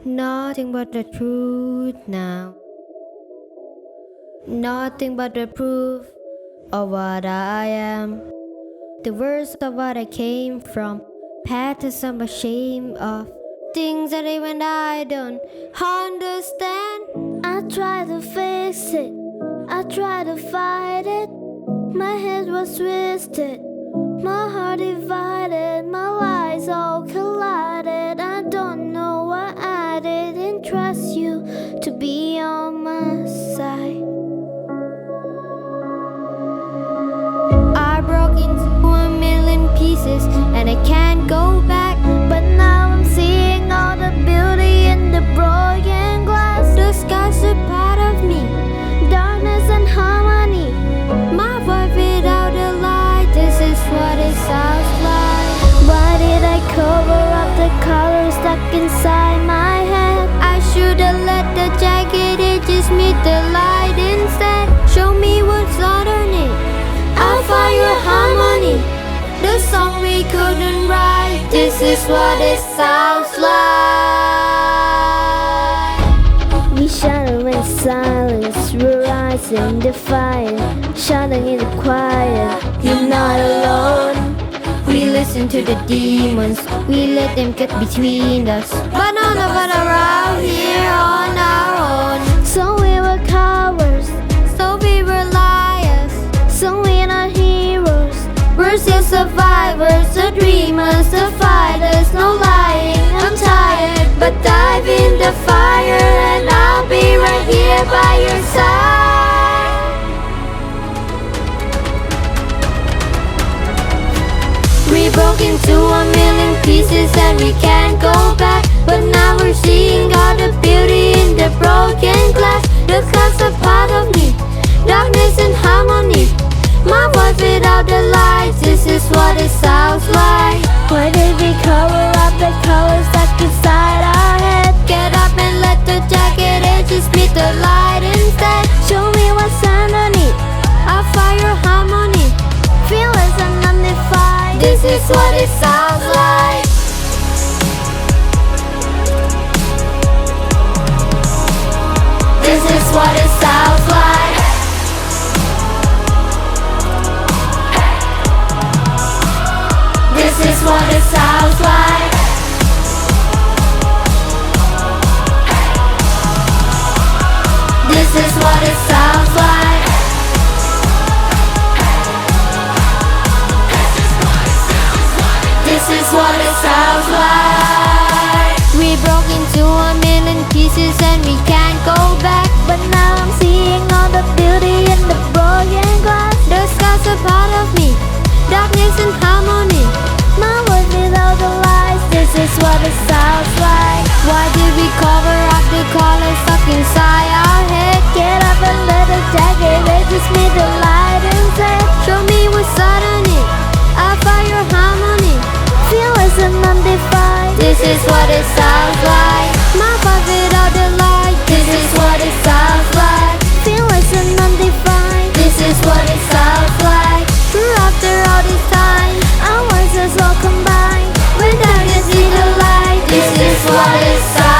Nothing but the truth now. Nothing but the proof of what I am. The worst of what I came from. Patterns I'm ashamed of. Things that even I don't understand. I try to fix it, I try to fight it. My head was twisted, my heart divided, my lies all collided. I don't know why I didn't trust you to be on my side. I broke into a million pieces and I can't go back. But now I'm seeing all the beauty in the broken glass. The sky's a part of me, Darkness and harmony. my voice without a light. This is what it sounds like. Why did I cover up the colors stuck inside my head? I should've let the jagged edges meet the light instead. Show me what's underneath, I'll find your harmony. The song we couldn't write. This is what it sounds like. We shadow in silence, we're rising, defiant, shouting in the quiet. You're not alone. We listen to the demons, we let them get between us. But none of us are out here on our own. So we were cowards, So we were liars, so we're not heroes. we're still survivors, the dreamers, the fighters. No lying, I'm tired, but dive in the fire and I'll be right here by your side. We broke into a million pieces and we can't go back. But now we're seeing all the beauty in the broken glass. The clouds are part of me, darkness and harmony. My voice without the lights, this is what it sounds like. Why did we cover up the colors stuck inside our head? Get up and let the jagged edges meet the light instead. Show me what's underneath, I'll find your harmony. fearless and undefined. This is what it sounds like. This is what it sounds like. This is what it sounds like. This is what it sounds like. This is what it sounds like. We broke into a million pieces and we can't go back. But now I'm seeing all the beauty in the broken glass. The sky's a part of me, darkness and harmony. My words without the lies, this is what it sounds like. Why did we cover up the colors stuck inside our head? Get up and let the jagged edges meet the light instead. Show me what's underneath, I'll find your harmony. Fearless and undefined. This is what it sounds like. My voice without the light. This is what it sounds like. Fearless and undefined. This is what it sounds like. Through after all this time, Our voices all combined. when darkness is the light. This is what it sounds like.